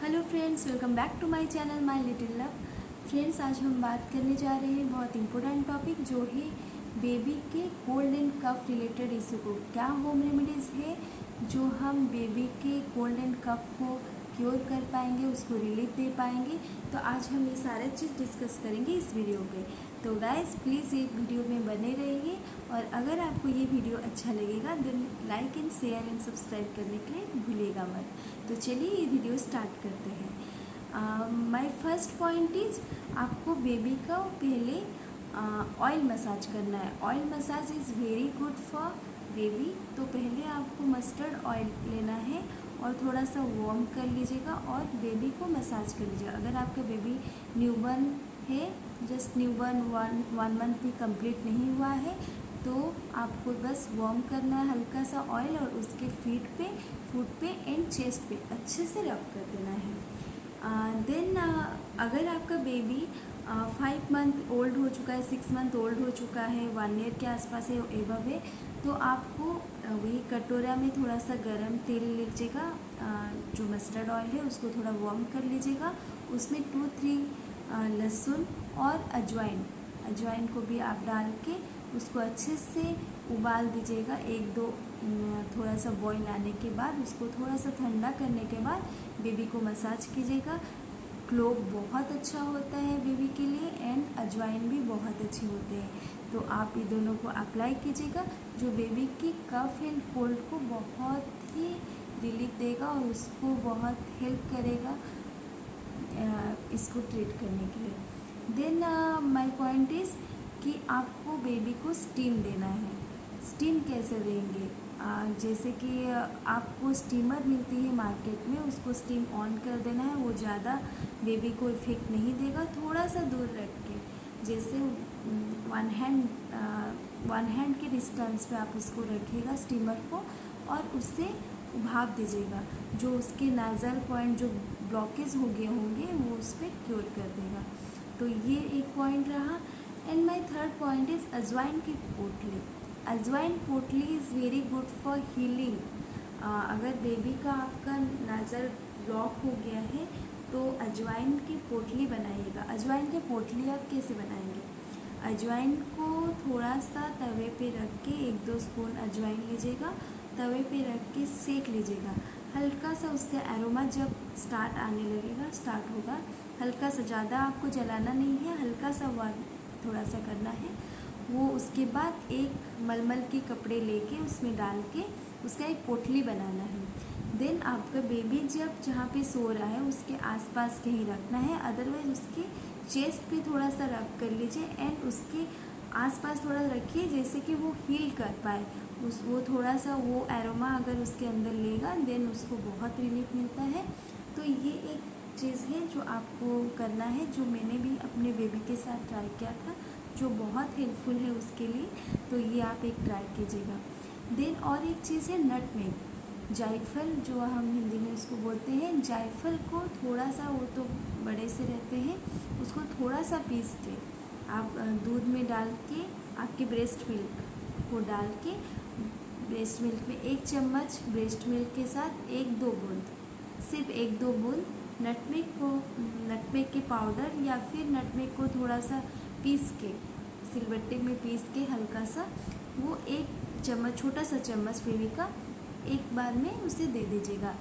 Hello friends, welcome back to my channel my little love. Friends, आज हम बात करने जा रहे हैं बहुत इंपॉर्टेंट टॉपिक जो है बेबी के cold and cough related issue को। क्या होम रेमेडीज़ है जो हम बेबी के कोल्ड एंड कफ को क्योर कर पाएंगे, उसको रिलीफ दे पाएंगे। तो आज हम ये सारे चीज़ डिस्कस करेंगे इस वीडियो पे। तो गाइस प्लीज़ ये वीडियो में बने रहिए, और अगर आपको ये वीडियो अच्छा लगेगा then like and share and subscribe करने के लिए भूलिएगा मत। तो चलिए ये वीडियो स्टार्ट करते हैं। माय फर्स्ट पॉइंट इज, आपको बेबी का पहले ऑयल मसाज करना है। Oil massage is very good for baby. तो पहले आपको मस्टर्ड ऑयल लेना है और थोड़ा सा वार्म कर लीजिएगा और बेबी को मसाज कर लीजिएगा। अगर आपका बेबी न्यूबॉर्न है, जस्ट न्यूबॉर्न वन मंथ भी कंप्लीट नहीं हुआ है, तो आपको बस वार्म करना है हल्का सा ऑयल, और उसके फुट पे एंड चेस्ट पे अच्छे से रब कर देना है। देन अगर आपका बेबी 5 मंथ ओल्ड हो चुका है, 6 मंथ ओल्ड हो चुका है, 1 ईयर के आसपास है, एबव है, तो आपको वही कटोरा में थोड़ा सा गरम तेल लीजिएगा, जो मस्टर्ड ऑयल है उसको थोड़ा वार्म कर लीजिएगा। उसमें 2-3 लहसुन और अजवाइन को भी आप डाल के उसको अच्छे से उबाल दीजिएगा। 1-2 थोड़ा सा बॉईल आने के बाद उसको थोड़ा सा ठंडा करने के बाद बेबी को मसाज कीजिएगा। क्लोव बहुत अच्छा होता है बेबी के लिए, एंड अजवाइन भी बहुत अच्छे होते हैं। तो आप ये दोनों को अप्लाई कीजिएगा, जो बेबी की कफ एंड कोल्ड को बहुत ही रिलीफ देगा और उसको बहुत हेल्प करेगा इसको ट्रीट करने के लिए। देन माय पॉइंट इज़ कि आपको बेबी को स्टीम देना है। स्टीम कैसे देंगे? जैसे कि आपको स्टीमर मिलती है मार्केट में, उसको स्टीम ऑन कर देना है। वो ज़्यादा बेबी को इफेक्ट नहीं देगा, थोड़ा सा दूर रख के, जैसे वन हैंड के डिस्टेंस पे आप उसको रखिएगा स्टीमर को, और उससे भाप दीजिएगा। जो उसके नाजल पॉइंट जो ब्लॉकेज हो गए होंगे वो उस पर क्योर कर देगा। तो ये एक पॉइंट रहा। And my third point is अजवाइन की पोटली। अजवाइन पोटली is very good for healing. अगर बेबी का आपका नाजल ब्लॉक हो गया है तो अजवाइन की पोटली बनाइएगा। अजवाइन की पोटली आप कैसे बनाएंगे? अजवाइन को थोड़ा सा तवे पे रख के 1-2 स्पून अजवाइन लीजिएगा, तवे पे रख के सेक लीजिएगा। हल्का सा उसका एरोमा जब स्टार्ट होगा, हल्का सा, ज़्यादा आपको जलाना नहीं है, हल्का सा थोड़ा सा करना है वो। उसके बाद एक मलमल के कपड़े लेके उसमें डाल के उसका एक पोटली बनाना है। देन आपका बेबी जब जहाँ पे सो रहा है उसके आसपास कहीं रखना है, अदरवाइज उसके चेस्ट पे थोड़ा सा रब कर लीजिए एंड उसके आसपास थोड़ा रखिए, जैसे कि वो हील कर पाए। वो थोड़ा सा वो एरोमा अगर उसके अंदर लेगा देन उसको बहुत रिलीफ मिलता है। तो ये एक चीज़ है जो आपको करना है, जो मैंने भी अपने बेबी के साथ ट्राई किया था, जो बहुत हेल्पफुल है उसके लिए। तो ये आप एक ट्राई कीजिएगा। देन और एक चीज़ है नटमेग, जायफल, जो हम हिंदी में उसको बोलते हैं। जायफल को थोड़ा सा, वो तो बड़े से रहते हैं, उसको थोड़ा सा पीस के आप दूध में डाल के, आपके ब्रेस्ट मिल्क को डाल के, ब्रेस्ट मिल्क में 1 चम्मच ब्रेस्ट मिल्क के साथ 1-2 बूंद, सिर्फ 1-2 बूंद नटमेग के पाउडर, या फिर नटमेग को थोड़ा सा पीस के सिलबट्टे में पीस के हल्का सा, वो 1 चम्मच, छोटा सा चम्मच बेबी का एक बार में उसे दे दीजिएगा।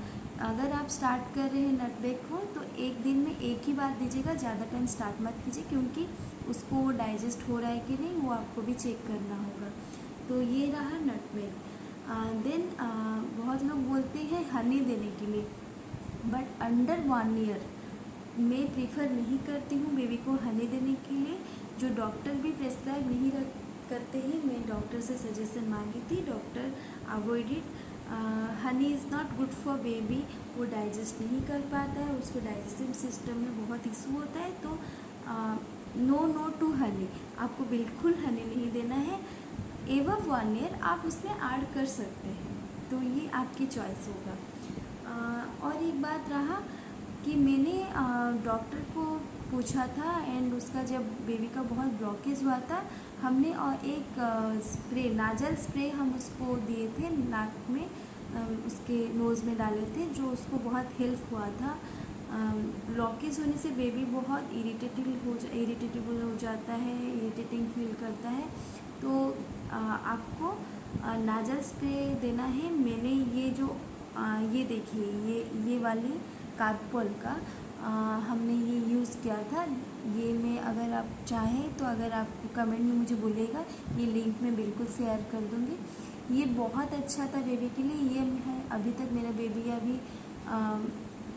अगर आप स्टार्ट कर रहे हैं नटमेग को तो एक दिन में एक ही बार दीजिएगा, ज़्यादा टाइम स्टार्ट मत कीजिए, क्योंकि उसको वो डाइजेस्ट हो रहा है कि नहीं वो आपको भी चेक करना होगा। तो ये रहा नटमेग। देन बहुत लोग बोलते हैं हनी देने के लिए, बट अंडर 1 ईयर मैं प्रीफर नहीं करती हूँ बेबी को हनी देने के लिए। जो डॉक्टर भी प्रेस्क्राइब नहीं करते हैं, मैं डॉक्टर से सजेशन मांगी थी, doctor avoid it. Honey is not good for baby, वो डाइजेस्ट नहीं कर पाता है, उसको डाइजेस्टिव सिस्टम में बहुत इशू होता है। तो नो टू हनी, आपको बिल्कुल हनी नहीं देना है। एवं 1 ईयर आप उसमें ऐड कर सकते हैं, तो ये आपकी चॉइस होगा। और एक बात रहा कि मैंने डॉक्टर को पूछा था, एंड उसका जब बेबी का बहुत ब्लॉकेज हुआ था, हमने और एक स्प्रे, नाजल स्प्रे हम उसको दिए थे नाक में, उसके नोज़ में डाले थे, जो उसको बहुत हेल्प हुआ था ब्लॉकेज होने से बेबी बहुत इरिटेटेबल हो जाता है, इरिटेटिंग फील करता है। तो आपको नाजल स्प्रे देना है। मैंने ये जो ये देखिए, ये वाली कार्पोल का हमने ये यूज़ किया था। ये मैं, अगर आप चाहें तो अगर आपको कमेंट में मुझे बोलेगा, ये लिंक मैं बिल्कुल शेयर कर दूँगी। ये बहुत अच्छा था बेबी के लिए। ये है, अभी तक मेरा बेबी अभी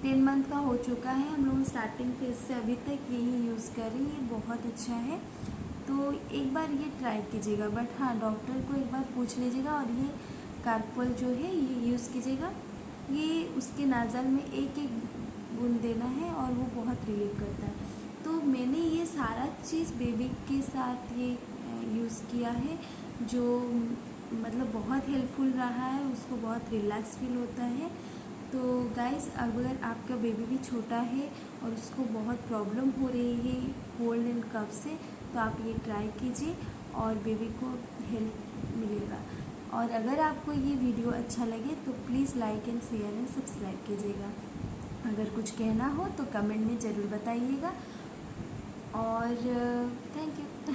10 मंथ का हो चुका है। हम लोग स्टार्टिंग फेज से अभी तक यही यूज़ कर रहे हैं। ये बहुत अच्छा है, तो एक बार ये ट्राई कीजिएगा। बट हाँ, डॉक्टर को एक बार पूछ लीजिएगा। और ये कार्पोल जो है ये यूज़ कीजिएगा। ये उसके नाज़ल में एक एक बूंद देना है और वो बहुत रिलीफ करता है। तो मैंने ये सारा चीज़ बेबी के साथ ये यूज़ किया है, जो मतलब बहुत हेल्पफुल रहा है। उसको बहुत रिलैक्स फील होता है। तो गाइस, अगर आपका बेबी भी छोटा है और उसको बहुत प्रॉब्लम हो रही है कोल्ड एंड कफ से, तो आप ये ट्राई कीजिए और बेबी को हेल्प मिलेगा। और अगर आपको ये वीडियो अच्छा लगे तो please like and share and subscribe कीजिएगा। अगर कुछ कहना हो तो कमेंट में ज़रूर बताइएगा। और थैंक यू।